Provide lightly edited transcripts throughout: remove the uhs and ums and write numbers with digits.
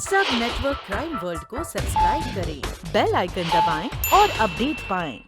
सब network crime world को subscribe करें, बेल आइकन दबाएं और अपडेट पाएं।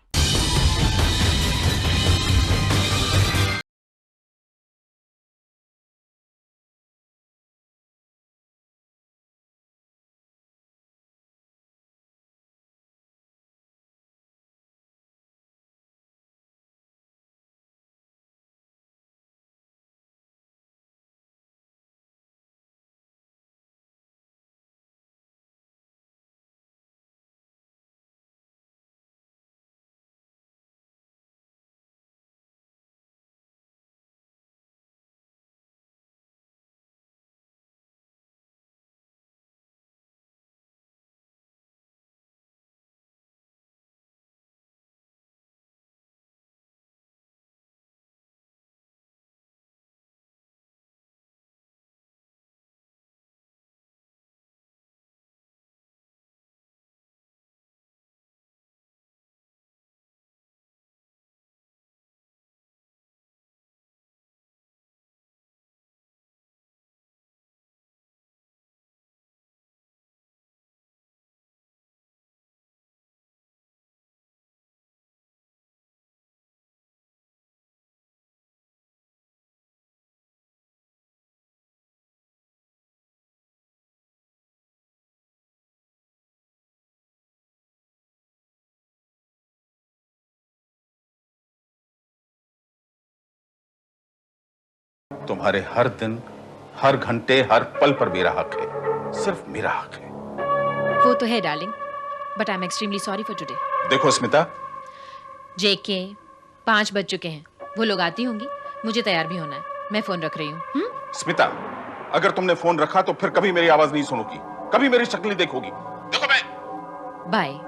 तुम्हारे हर दिन, हर घंटे, हर पल पर मेरा हक है, सिर्फ मेरा हक है। वो तो है darling, but I am extremely sorry for today. देखो स्मिता, जेके 5 बज चुके हैं, वो लोग आती होंगी, मुझे तैयार भी होना है। मैं फोन रख रही हूँ। स्मिता, अगर तुमने फोन रखा तो फिर कभी मेरी आवाज नहीं सुनोगी, कभी मेरी शक्ल नहीं देखोगी। देखो मैं बाय।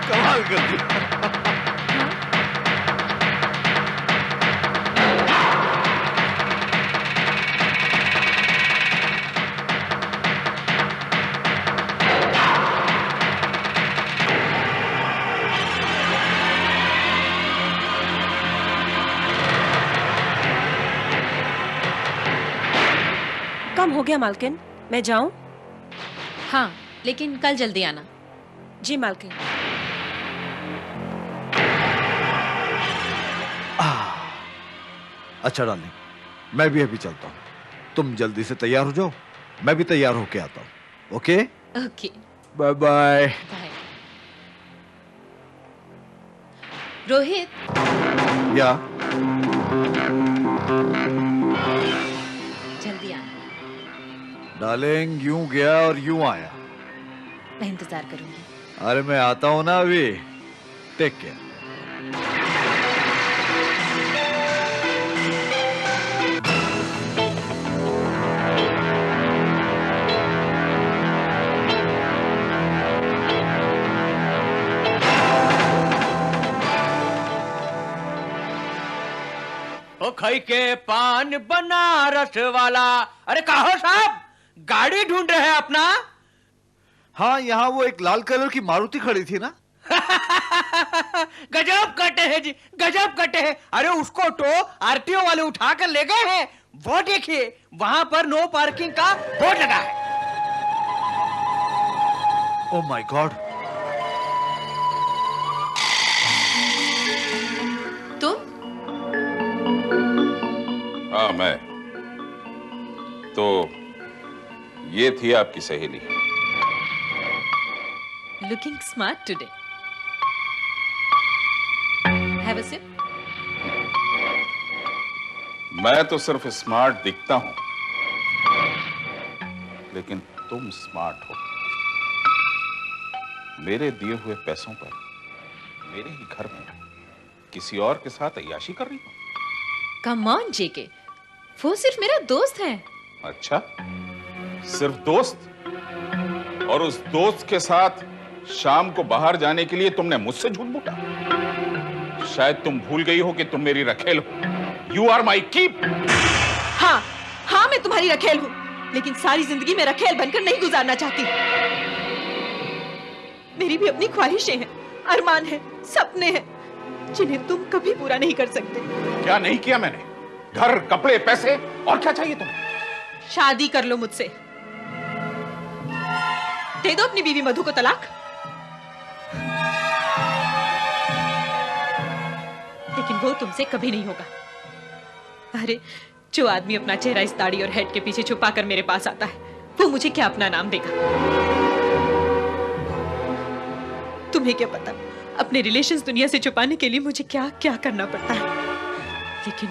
कमाल कर दिया। काम हो गया मालकिन, मैं जाऊं? हाँ, लेकिन कल जल्दी आना। जी मालकिन। अच्छा डार्लिंग, मैं भी अभी चलता हूँ। तुम जल्दी से तैयार हो जाओ, मैं भी तैयार होके आता हूँ। Okay okay, bye bye. Bye. Rohit, या जल्दी आना। डार्लिंग, यूं गया और यूं आया। मैं इंतजार करूंगी। अरे मैं आता हूँ ना अभी। Take care. ओ खई के पान बनारस वाला। अरे कहो साहब, गाड़ी ढूंढ रहे हैं अपना? हाँ, यहाँ वो एक लाल कलर की मारुति खड़ी थी ना। गजब कटे हैं जी, गजब कटे हैं। अरे उसको तो आरटीओ वाले उठा कर ले गए हैं। वो देखिए, वहां पर नो पार्किंग का बोर्ड लगा है। Oh my God. तुम? हाँ, मैं। तो ये थी आपकी सहेली। Looking smart today. Have a sip. मैं तो सिर्फ स्मार्ट दिखता हूं, लेकिन तुम स्मार्ट हो। मेरे दिए हुए पैसों पर मेरे ही घर में किसी और के साथ अय्याशी कर रही हो। कम ऑन जेके, वो सिर्फ मेरा दोस्त है। अच्छा, सिर्फ दोस्त? और उस दोस्त के साथ शाम को बाहर जाने के लिए तुमने मुझसे झूठ बूटा? शायद तुम भूल गई हो कि तुम मेरी रखेल हो। You are my keep. हाँ हाँ, मैं तुम्हारी रखेल हूँ, लेकिन सारी जिंदगी में रखेल बनकर नहीं गुजारना चाहती। मेरी भी अपनी ख्वाहिशें हैं, अरमान हैं, सपने हैं, जिन्हें तुम कभी पूरा नहीं कर सकते। क्या नहीं किया मैंने? घर, कपड़े, पैसे, और क्या चाहिए तुम्हें? शादी कर लो मुझसे। दे दो अपनी बीवी मधु को तलाक। लेकिन वो तुमसे कभी नहीं होगा। अरे, जो आदमी अपना चेहरा इस दाढ़ी और हेड के पीछे छुपाकर मेरे पास आता है, वो मुझे क्या अपना नाम देगा? तुम्हें क्या पता अपने रिलेशंस दुनिया से छुपाने के लिए मुझे क्या क्या करना पड़ता है। लेकिन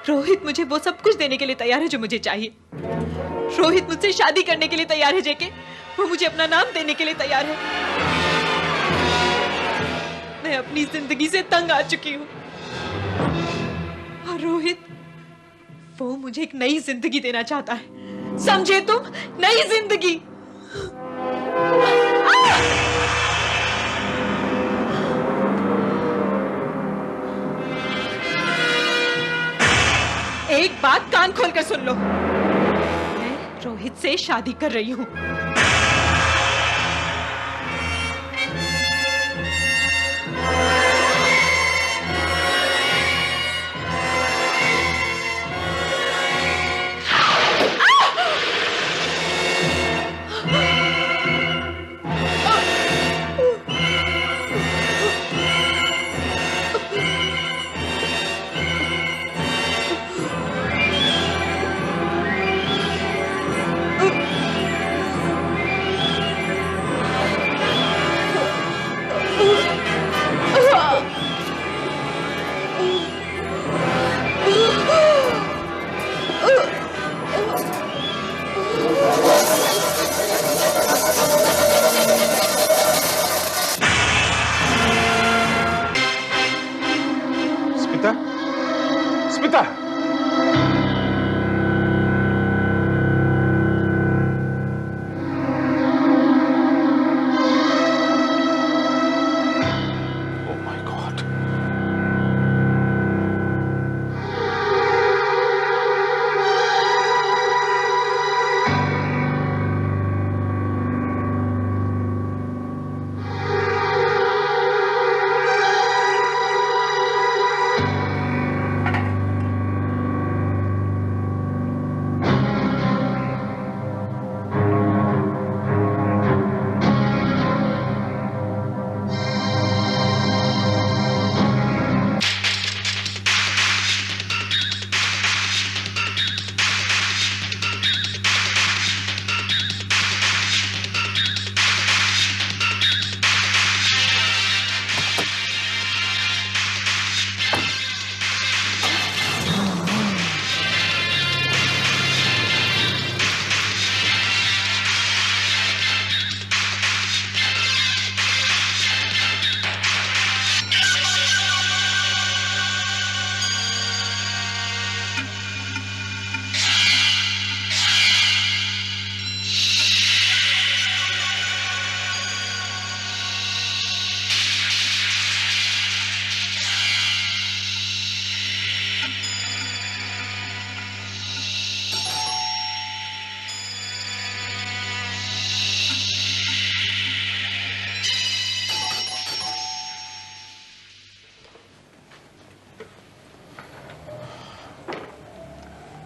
रोहित मुझे वो सब कुछ देने के लिए तैयार है जो मुझे चाहिए। रोहित मुझसे शादी करने के लिए तैयार है जेके। वो मुझे अपना नाम देने के लिए तैयार है। मैं अपनी जिंदगी से तंग आ चुकी हूँ, और रोहित, वो मुझे एक नई जिंदगी देना चाहता है। समझे तुम? नई जिंदगी। एक बात कान खोलकर सुन लो, मैं रोहित से शादी कर रही हूँ।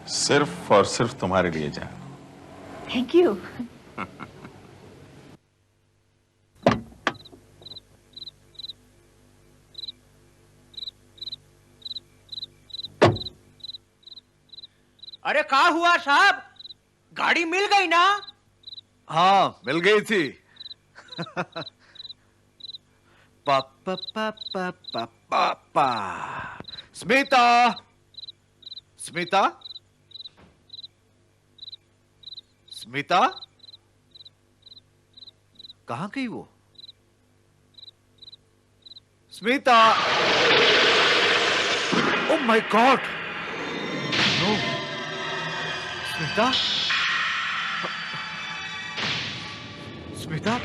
सिर्फ और सिर्फ तुम्हारे लिए जान। Thank you. अरे क्या हुआ साहब, गाड़ी मिल गई ना? हाँ, मिल गई थी। पापा पापा पापा पा। स्मिता, स्मिता, स्मिता, कहां गई वो? Smita, oh my God, no, Smita, Smita,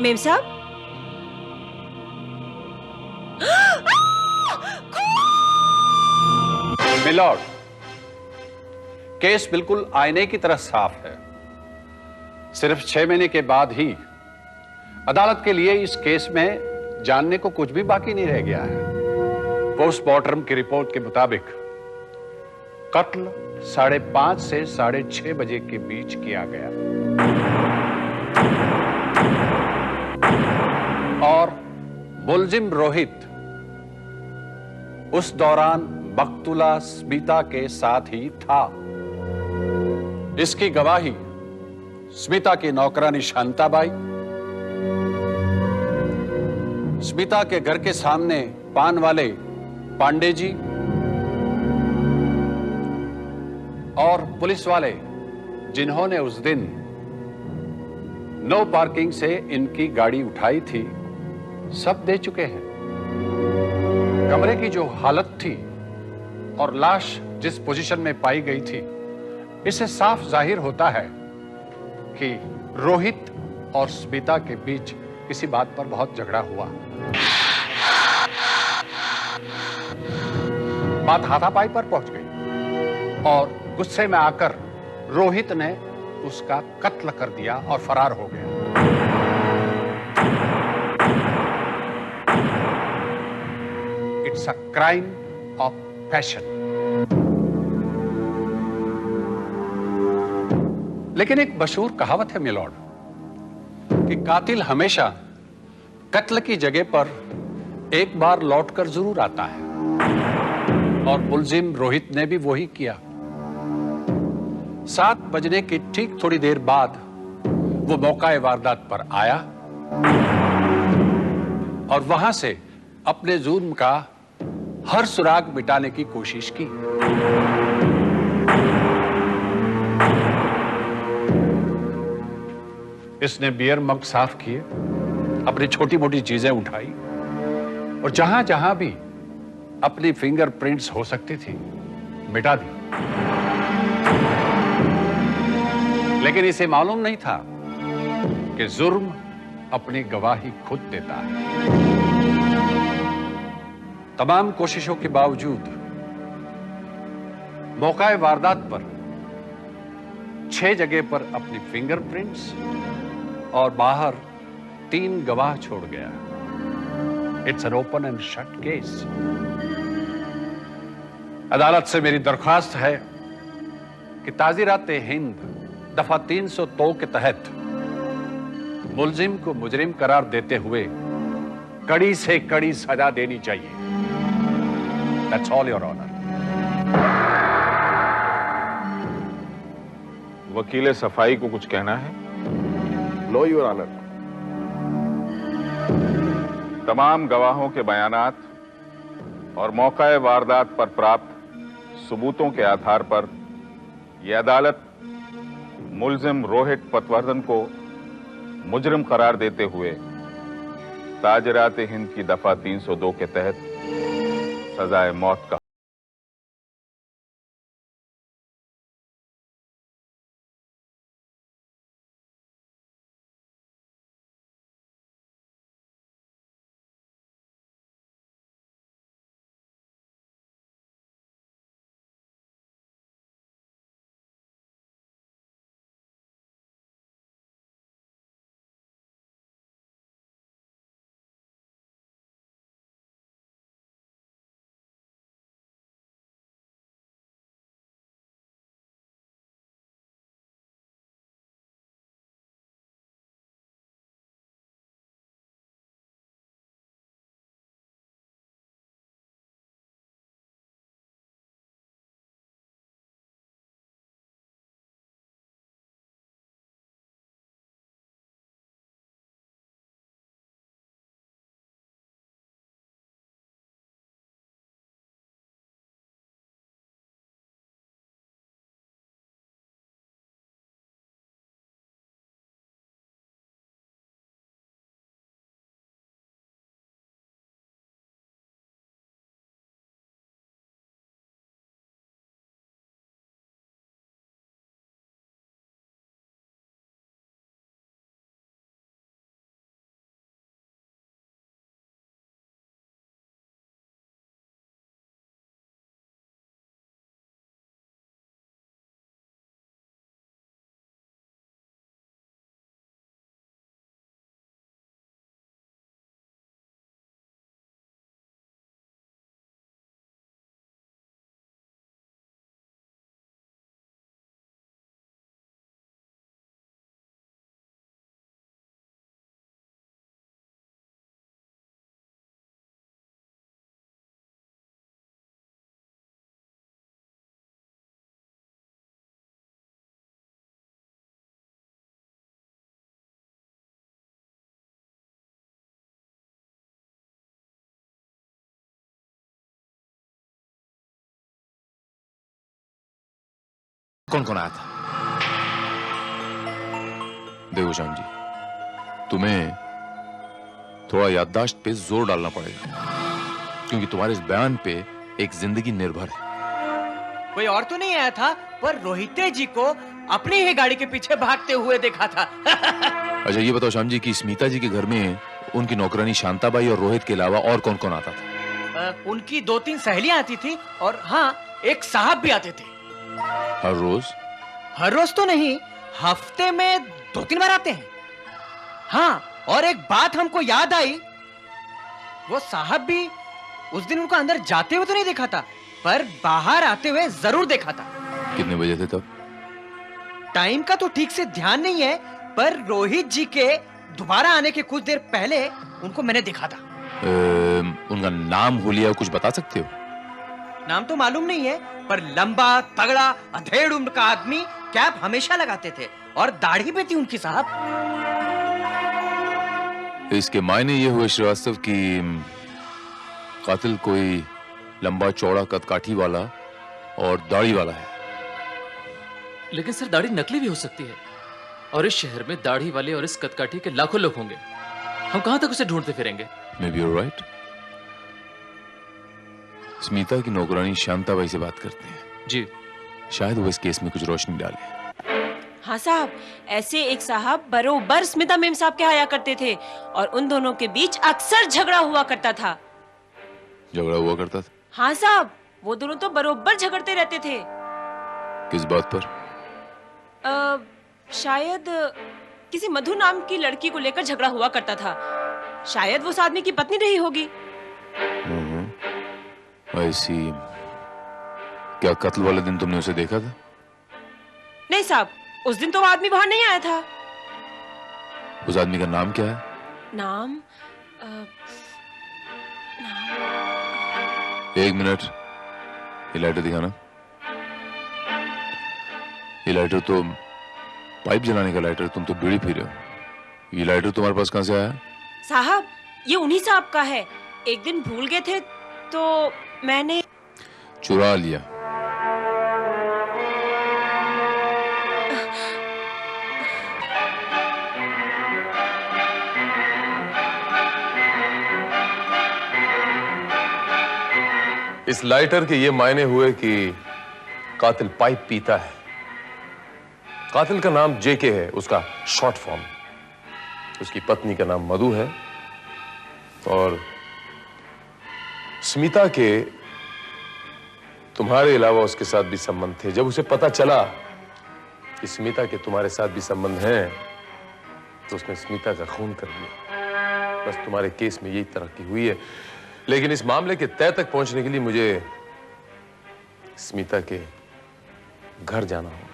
मेम साहब, मिलॉर्ड, केस बिल्कुल आईने की तरह साफ है। सिर्फ 6 महीने के बाद ही अदालत के लिए इस केस में जानने को कुछ भी बाकी नहीं रह गया है। पोस्टमार्टम की रिपोर्ट के मुताबिक कत्ल 5:30 से 6:30 बजे के बीच किया गया और मुलजिम रोहित उस दौरान मकतूला स्मिता के साथ ही था। इसकी गवाही स्मिता की नौकरानी शांताबाई, स्मिता के घर के सामने पान वाले पांडे जी और पुलिस वाले जिन्होंने उस दिन नो पार्किंग से इनकी गाड़ी उठाई थी, सब दे चुके हैं। कमरे की जो हालत थी और लाश जिस पोजीशन में पाई गई थी, इससे साफ जाहिर होता है कि रोहित और स्मिता के बीच किसी बात पर बहुत झगड़ा हुआ। बात हाथापाई पर पहुंच गई और गुस्से में आकर रोहित ने उसका कत्ल कर दिया और फरार हो गया। It's a crime of passion. लेकिन एक मशहूर कहावत है मिलॉर्ड कि कातिल हमेशा कत्ल की जगह पर एक बार लौटकर जरूर आता है, और मुलजिम रोहित ने भी वही किया। 7 बजने की ठीक थोड़ी देर बाद वो मौका वारदात पर आया और वहां से अपने जुर्म का हर सुराग मिटाने की कोशिश की। इसने बियर मग साफ किए, अपनी छोटी मोटी चीजें उठाई और जहां जहां भी अपनी फिंगरप्रिंट्स हो सकती थी मिटा दी। लेकिन इसे मालूम नहीं था कि जुर्म अपनी गवाही खुद देता है। तमाम कोशिशों के बावजूद मौका वारदात पर 6 जगह पर अपनी फिंगरप्रिंट्स और बाहर 3 गवाह छोड़ गया। It's an open and shut case. अदालत से मेरी दरख्वास्त है कि ताज़ीरात हिंद दफा 302 के तहत मुलजिम को मुजरिम करार देते हुए कड़ी से कड़ी सजा देनी चाहिए। That's all, Your Honor. वकील सफाई को कुछ कहना है? No your honour. तमाम गवाहों के बयानात और मौका वारदात पर प्राप्त सबूतों के आधार पर यह अदालत मुल्जिम रोहित पटवर्धन को मुजरिम करार देते हुए ताजरात हिंद की दफा 302 के तहत सजाए मौत का कौन कौन आया था? देखो श्याम जी, तुम्हें थोड़ा याददाश्त पे जोर डालना पड़ेगा, क्योंकि तुम्हारे इस बयान पे एक जिंदगी निर्भर है। कोई और तो नहीं आया था, पर रोहिते जी को अपनी ही गाड़ी के पीछे भागते हुए देखा था। अच्छा ये बताओ श्याम जी कि स्मिता जी के घर में उनकी नौकरानी शांताबाई और रोहित के अलावा और कौन कौन आता था? उनकी 2-3 सहेलियां आती थी और हाँ, एक साहब भी आते थे। हर रोज? हर रोज तो नहीं, हफ्ते में 2-3 बार आते हैं। हाँ, और एक बात हमको याद आई, वो साहब भी उस दिन उनको अंदर जाते हुए तो नहीं देखा था, पर बाहर आते हुए जरूर देखा था। कितने बजे थे तब? टाइम का तो ठीक से ध्यान नहीं है, पर रोहित जी के दोबारा आने के कुछ देर पहले उनको मैंने देखा था। उनका नाम हुलिया कुछ बता सकते हो? नाम तो मालूम नहीं है, पर लंबा तगड़ा अधेड़ उम्र का आदमी, कैप हमेशा लगाते थे और दाढ़ी भी थी उनकी साहब। इसके मायने ये हुए श्रीवास्तव कि कातिल कोई लंबा चौड़ा कदकाठी वाला और दाढ़ी वाला है। लेकिन सर दाढ़ी नकली भी हो सकती है, और इस शहर में दाढ़ी वाले और इस कदकाठी के लाखों लोग होंगे। हम कहां तक उसे ढूंढते फिरेंगे? Maybe you're right. स्मिता की नौकरानी शांताबाई से बात करते हैं। जी। शायद वो इस केस में कुछ रोशनी डाले। हाँ साहब, ऐसे एक साहब बरोबर स्मिता मेम साहब के आया करते थे और उन दोनों के बीच अक्सर झगड़ा हुआ करता था। झगड़ा हुआ करता था? हाँ साहब, वो दोनों तो बरोबर झगड़ते रहते थे। किस बात पर? शायद किसी मधु नाम की लड़की को लेकर झगड़ा हुआ करता था। शायद वो उस आदमी की पत्नी रही होगी। ऐसी। क्या कत्ल वाले दिन तुमने उसे देखा था? नहीं साहब, उस दिन तो वो आदमी बाहर नहीं आया था। उस आदमी का नाम क्या है? नाम एक मिनट। ये लाइटर दिखाना। ये लाइटर तो पाइप जलाने का लाइटर, तुम तो बीड़ी पी रहे हो। ये लाइटर तुम्हारे पास कहां से आया? साहब, ये उन्हीं साहब का है। एक दिन भूल गए थे तो मैंने चुरा लिया। इस लाइटर के ये मायने हुए कि कातिल पाइप पीता है। कातिल का नाम जेके है, उसका शॉर्ट फॉर्म। उसकी पत्नी का नाम मधु है और स्मिता के तुम्हारे अलावा उसके साथ भी संबंध थे। जब उसे पता चला कि स्मिता के तुम्हारे साथ भी संबंध हैं, तो उसने स्मिता का खून कर दिया। बस तुम्हारे केस में यही तरक्की हुई है। लेकिन इस मामले के तय तक पहुंचने के लिए मुझे स्मिता के घर जाना होगा।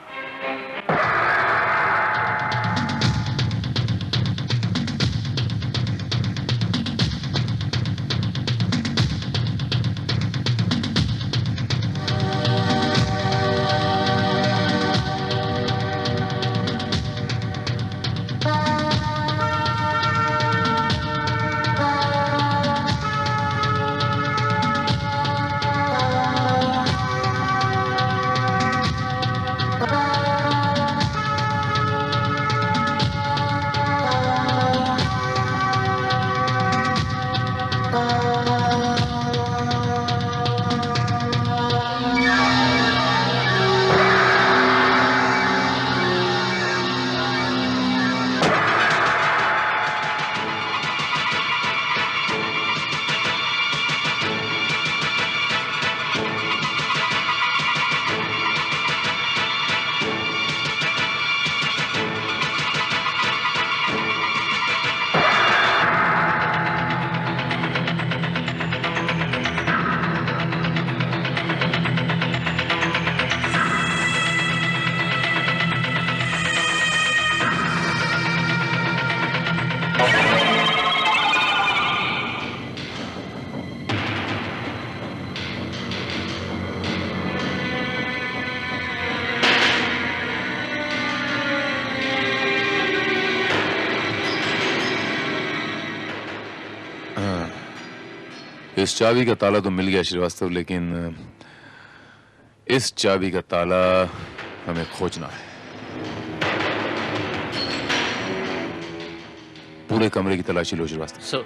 इस चाबी का ताला तो मिल गया श्रीवास्तव, लेकिन इस चाबी का ताला हमें खोजना है। पूरे कमरे की तलाशी लो श्रीवास्तव। सर,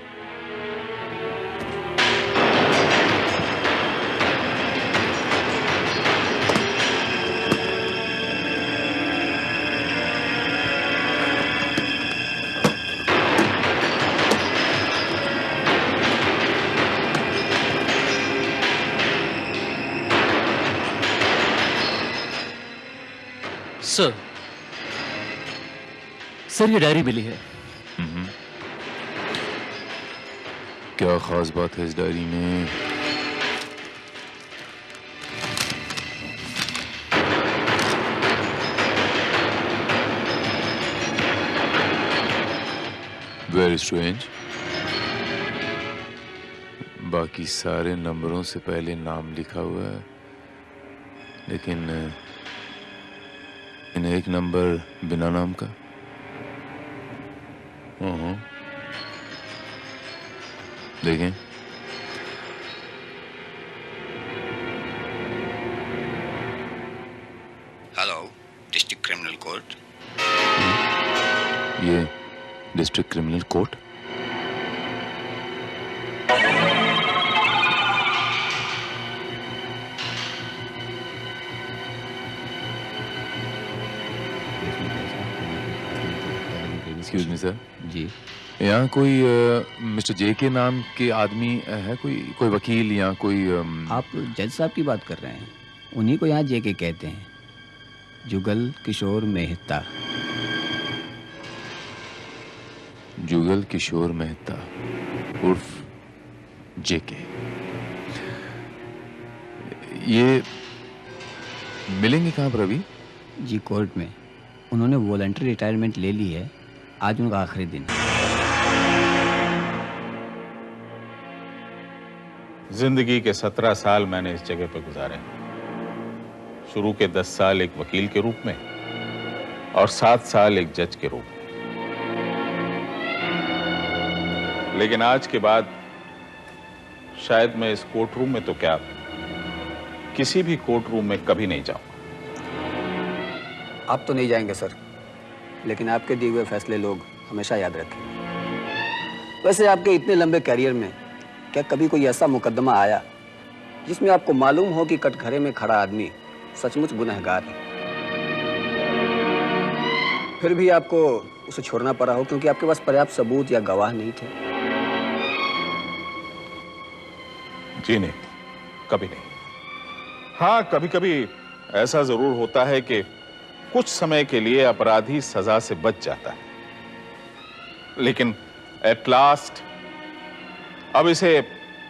सर, सर ये डायरी मिली है। क्या खास बात है इस डायरी में? Very strange. बाकी सारे नंबरों से पहले नाम लिखा हुआ है, लेकिन एक नंबर बिना नाम का। देखें। Hello, district criminal court. ये district criminal court? Excuse me sir. जी, यहाँ कोई मिस्टर जे के नाम के आदमी है? कोई वकील या कोई आप जज साहब की बात कर रहे हैं? उन्हीं को यहाँ जे के कहते हैं, जुगल किशोर मेहता। जुगल किशोर मेहता उर्फ जे के। ये मिलेंगे कहाँ पर अभी? जी, कोर्ट में। उन्होंने वॉलंटरी रिटायरमेंट ले ली है। आज उनका आखिरी दिन। जिंदगी के 17 साल मैंने इस जगह पर गुजारे। शुरू के 10 साल एक वकील के रूप में और 7 साल एक जज के रूप में। लेकिन आज के बाद शायद मैं इस कोर्ट रूम में तो क्या, किसी भी कोर्ट रूम में कभी नहीं जाऊंगा। आप तो नहीं जाएंगे सर, लेकिन आपके दिए हुए फैसले लोग हमेशा याद रखेंगे। वैसे आपके इतने लंबे कैरियर में क्या कभी कोई ऐसा मुकदमा आया जिसमें आपको मालूम हो कि कटघरे में खड़ा आदमी सचमुच गुनहगार है, फिर भी आपको उसे छोड़ना पड़ा हो क्योंकि आपके पास पर्याप्त सबूत या गवाह नहीं थे? जी नहीं, कभी नहीं। हाँ, कभी कभी ऐसा जरूर होता है कि कुछ समय के लिए अपराधी सजा से बच जाता है, लेकिन एट लास्ट, अब इसे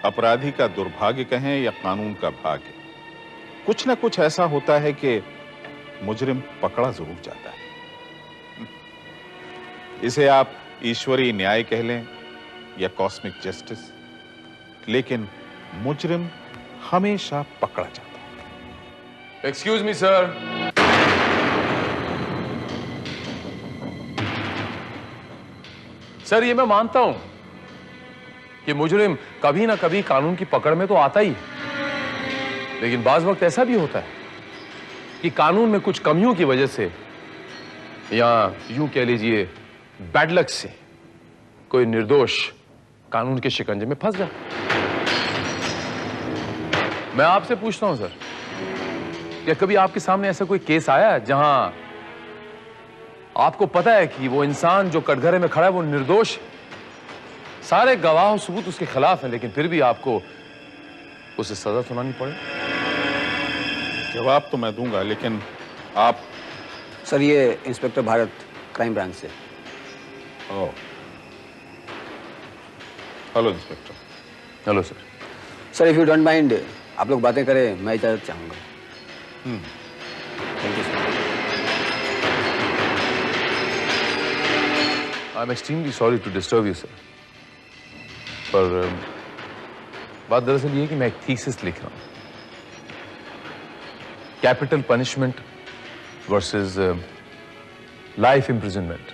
अपराधी का दुर्भाग्य कहें या कानून का भाग्य, कुछ ना कुछ ऐसा होता है कि मुजरिम पकड़ा जरूर जाता है। इसे आप ईश्वरीय न्याय कह लें या कॉस्मिक जस्टिस, लेकिन मुजरिम हमेशा पकड़ा जाता है। Excuse me sir. सर, ये मैं मानता हूं कि मुजरिम कभी ना कभी कानून की पकड़ में तो आता ही है, लेकिन बाज वक्त ऐसा भी होता है कि कानून में कुछ कमियों की वजह से या यूं कह लीजिए बैड लक से कोई निर्दोष कानून के शिकंजे में फंस जाता है। मैं आपसे पूछता हूं सर, क्या कभी आपके सामने ऐसा कोई केस आया जहां आपको पता है कि वो इंसान जो कटघरे में खड़ा है वो निर्दोष है, सारे गवाह और सबूत उसके खिलाफ हैं, लेकिन फिर भी आपको उसे सजा सुनानी पड़े? जवाब तो मैं दूंगा, लेकिन आप? सर, ये इंस्पेक्टर भारत, क्राइम ब्रांच से। Oh, hello inspector. Hello sir. Sir, if you don't mind, आप लोग बातें करें, मैं इजाजत चाहूंगा। Thank you sir. I am extremely sorry to disturb you sir, पर बात दरअसल ये है कि मैं एक थीसिस लिख रहा हूं, capital punishment versus life imprisonment,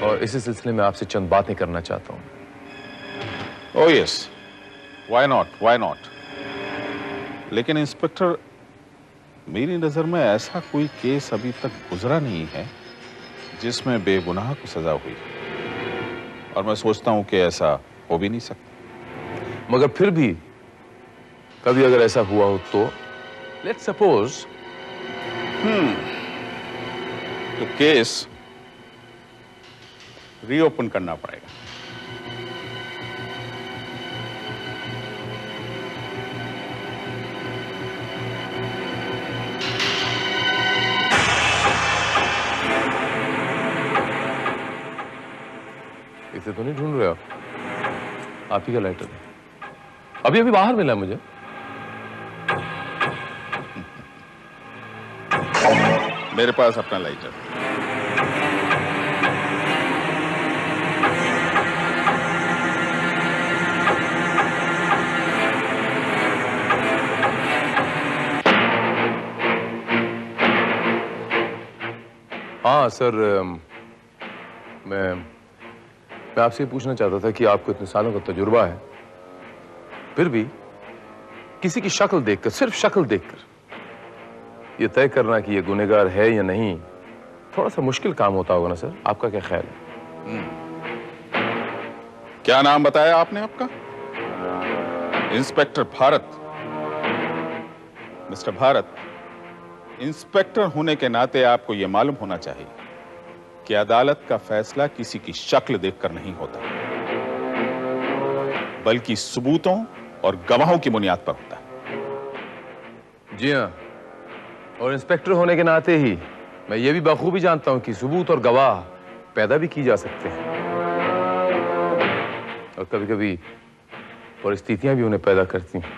और इसी सिलसिले में आपसे चंद बातें करना चाहता हूं। Oh yes, why not, why not. लेकिन इंस्पेक्टर, मेरी नजर में ऐसा कोई केस अभी तक गुजरा नहीं है जिसमें बेगुनाह को सजा हुई, और मैं सोचता हूं कि ऐसा हो भी नहीं सकता। मगर फिर भी कभी अगर ऐसा हुआ हो तो लेट्स सपोज तो केस रीओपन करना पड़ेगा। इसे तो नहीं ढूंढ रहे आप ही का लाइटर है, अभी अभी बाहर मिला मुझे। मेरे पास अपना लाइटर। हाँ सर, मैं आपसे ये पूछना चाहता था कि आपको इतने सालों का तजुर्बा है, फिर भी किसी की शक्ल देखकर, सिर्फ शक्ल देखकर ये तय करना कि ये गुनहगार है या नहीं, थोड़ा सा मुश्किल काम होता होगा ना सर? आपका क्या ख्याल है? क्या नाम बताया आपने आपका? Inspector Bharat. Mister Bharat, inspector होने के नाते आपको यह मालूम होना चाहिए कि अदालत का फैसला किसी की शक्ल देखकर नहीं होता, बल्कि सबूतों और गवाहों की बुनियाद पर होता है। जी हाँ, और इंस्पेक्टर होने के नाते ही मैं ये भी बखूबी जानता हूं कि सबूत और गवाह पैदा भी की जा सकते हैं, और कभी कभी परिस्थितियां भी उन्हें पैदा करती हैं।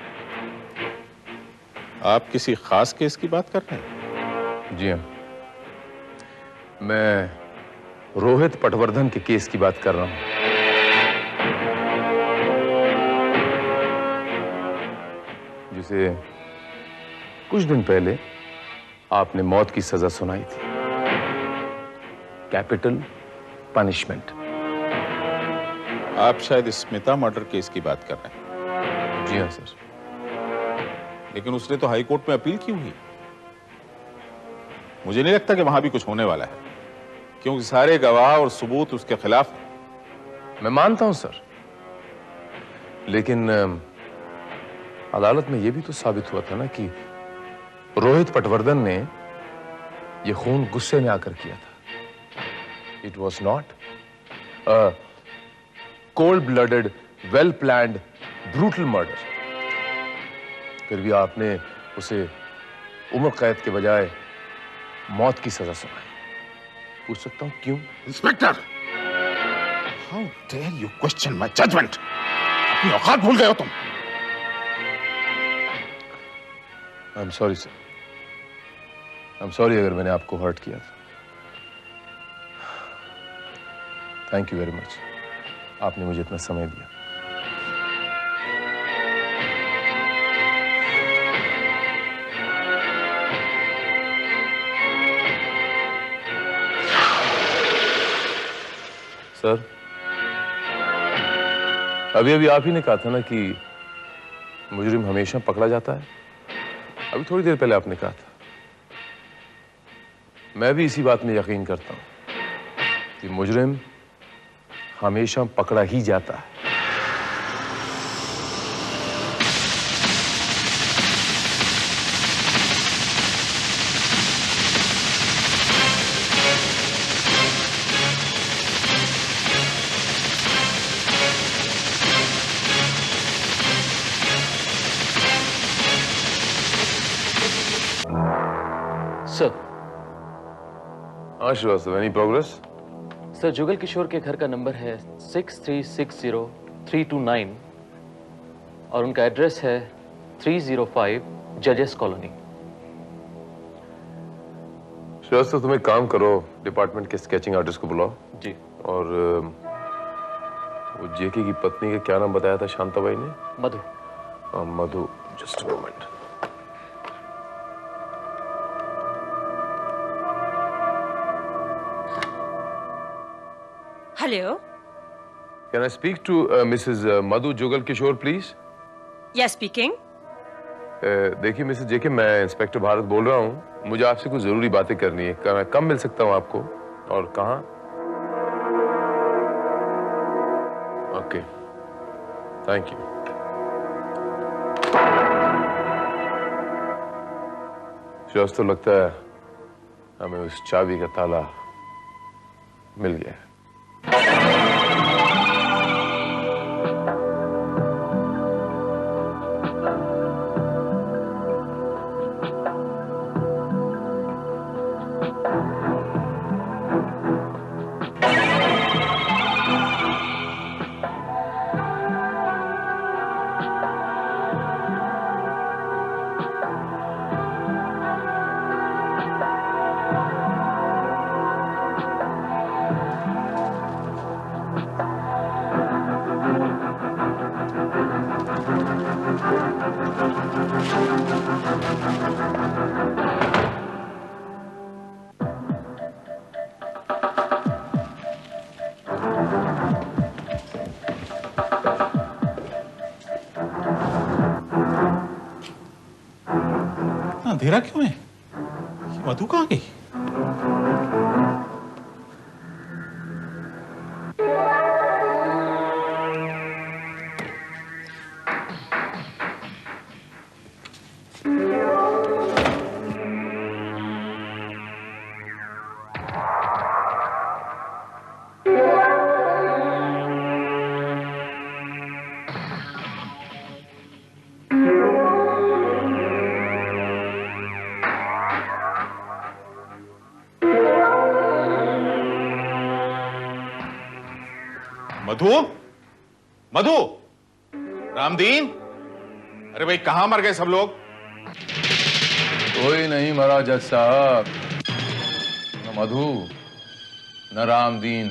आप किसी खास केस की बात कर रहे हैं? जी हाँ, मैं रोहित पटवर्धन के केस की बात कर रहा हूं। जिसे कुछ दिन पहले आपने मौत की सजा सुनाई थी, कैपिटल पनिशमेंट। आप शायद स्मिता मर्डर केस की बात कर रहे हैं। जी हाँ सर। लेकिन उसने तो हाई कोर्ट में अपील की हुई। मुझे नहीं लगता कि वहां भी कुछ होने वाला है, क्योंकि सारे गवाह और सबूत उसके खिलाफ हैं। मैं मानता हूं सर, लेकिन अदालत में यह भी तो साबित हुआ था ना कि रोहित पटवर्धन ने यह खून गुस्से में आकर किया था। It was not cold blooded, well planned, brutal murder. फिर भी आपने उसे उम्र कैद के बजाय मौत की सजा सुनाई। पूछ सकता हूं क्यों? Inspector, how dare you question my judgement? अपनी औकात भूल गए हो तुम। I am sorry sir, I am sorry अगर मैंने आपको हर्ट किया था। थैंक यू वेरी मच, आपने मुझे इतना समय दिया। सर, अभी अभी आप ही ने कहा था ना कि मुजरिम हमेशा पकड़ा जाता है। अभी थोड़ी देर पहले आपने कहा था। मैं भी इसी बात में यकीन करता हूं कि मुजरिम हमेशा पकड़ा ही जाता है। सर। हाँ Srivastava, any progress? Sir, Jugal Kishore के घर का नंबर है 6360-329 और उनका एड्रेस है 305 जजेस कॉलोनी। श्रीवास्तव, तुम एक काम करो, डिपार्टमेंट के स्केचिंग आर्टिस्ट को बुलाओ जी। और वो जेके की पत्नी का क्या नाम बताया था शांताबाई ने? Madhu. Madhu, just a moment. Hello, Can I speak to Mrs. Madhu Jugal Kishore, please? Yes speaking. देखिए मिसेस जेके, मैं इंस्पेक्टर भारत बोल रहा हूँ। मुझे आपसे कुछ जरूरी बातें करनी है। मैं कब मिल सकता हूँ आपको और कहाँ? Okay, thank you. श्रीवास्तव, लगता है हमें उस चाबी का ताला मिल गया है। अंधेरा क्यों है? ये मधु कहाँ गई? मधु, मधु, रामदीन, अरे भाई कहां मर गए सब लोग? कोई नहीं मरा जज साहब, न मधु न रामदीन,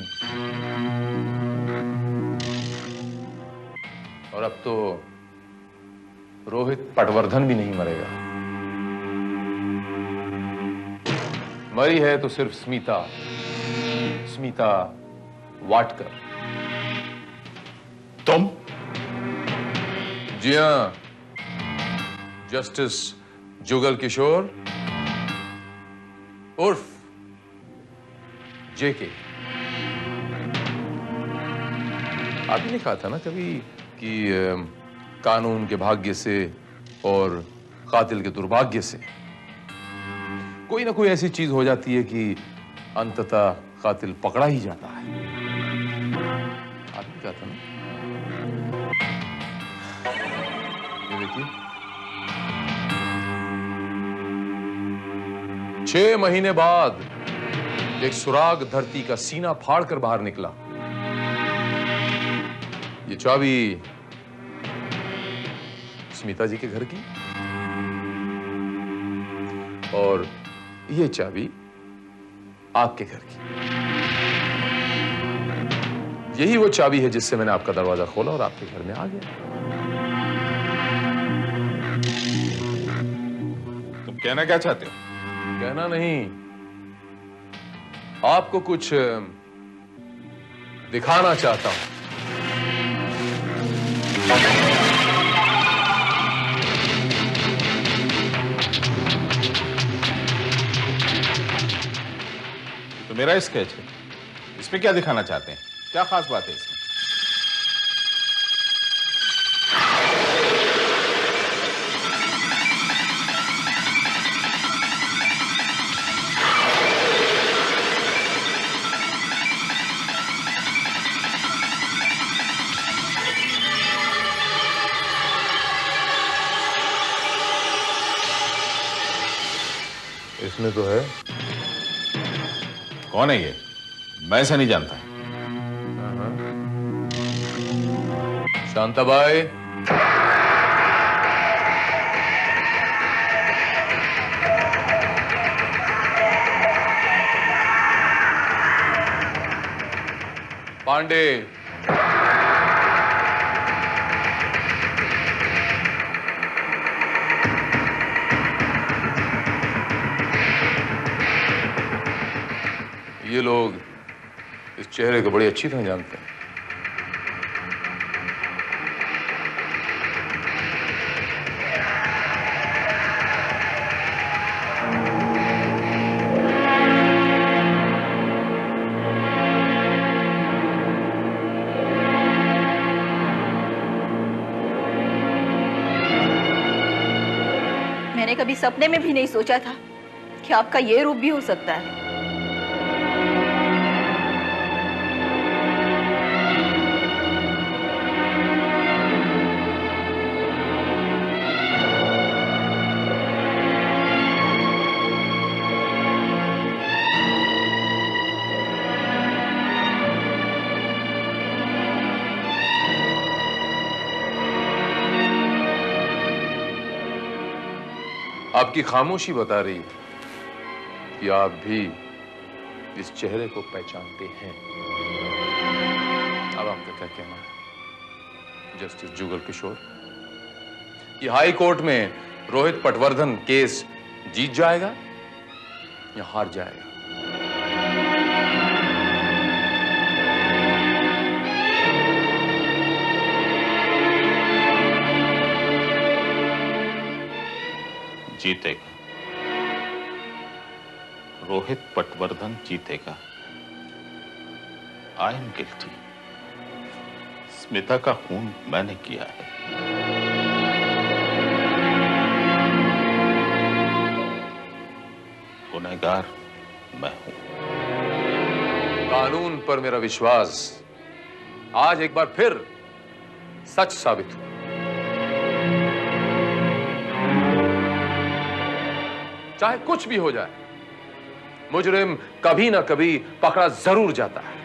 और अब तो रोहित पटवर्धन भी नहीं मरेगा। मरी है तो सिर्फ स्मिता, स्मिता वाटकर। तुम? जी हां, जस्टिस जुगल किशोर उर्फ जेके। आपने कहा था ना कभी कि कानून के भाग्य से और कातिल के दुर्भाग्य से कोई ना कोई ऐसी चीज हो जाती है कि अंततः कातिल पकड़ा ही जाता है। आपने कहा था ना। ये देखिए, 6 महीने बाद एक सुराग धरती का सीना फाड़कर बाहर निकला। ये चाबी स्मिता जी के घर की और ये चाबी आपके घर की। यही वो चाबी है जिससे मैंने आपका दरवाजा खोला और आपके घर में आ गया। तुम कहना क्या चाहते हो? कहना नहीं, आपको कुछ दिखाना चाहता हूं। तो मेरा स्केच है, इसमें क्या दिखाना चाहते हैं? क्या खास बात है इसमें? इसमें तो है। कौन है ये? मैं इसे नहीं जानता। शांताबाई, पांडे, ये लोग इस चेहरे को बड़ी अच्छी तरह जानते हैं। मैंने कभी सपने में भी नहीं सोचा था कि आपका ये रूप भी हो सकता है। आपकी खामोशी बता रही है कि आप भी इस चेहरे को पहचानते हैं। अब आपका क्या कहना है जस्टिस जुगल किशोर? कि हाई कोर्ट में रोहित पटवर्धन केस जीत जाएगा या हार जाएगा? जीतेगा। रोहित पटवर्धन जीतेगा। I am guilty. स्मिता का खून मैंने किया है। गुनहगार मैं हूं। कानून पर मेरा विश्वास आज एक बार फिर सच साबित हुआ। चाहे कुछ भी हो जाए, मुजरिम कभी ना कभी पकड़ा जरूर जाता है।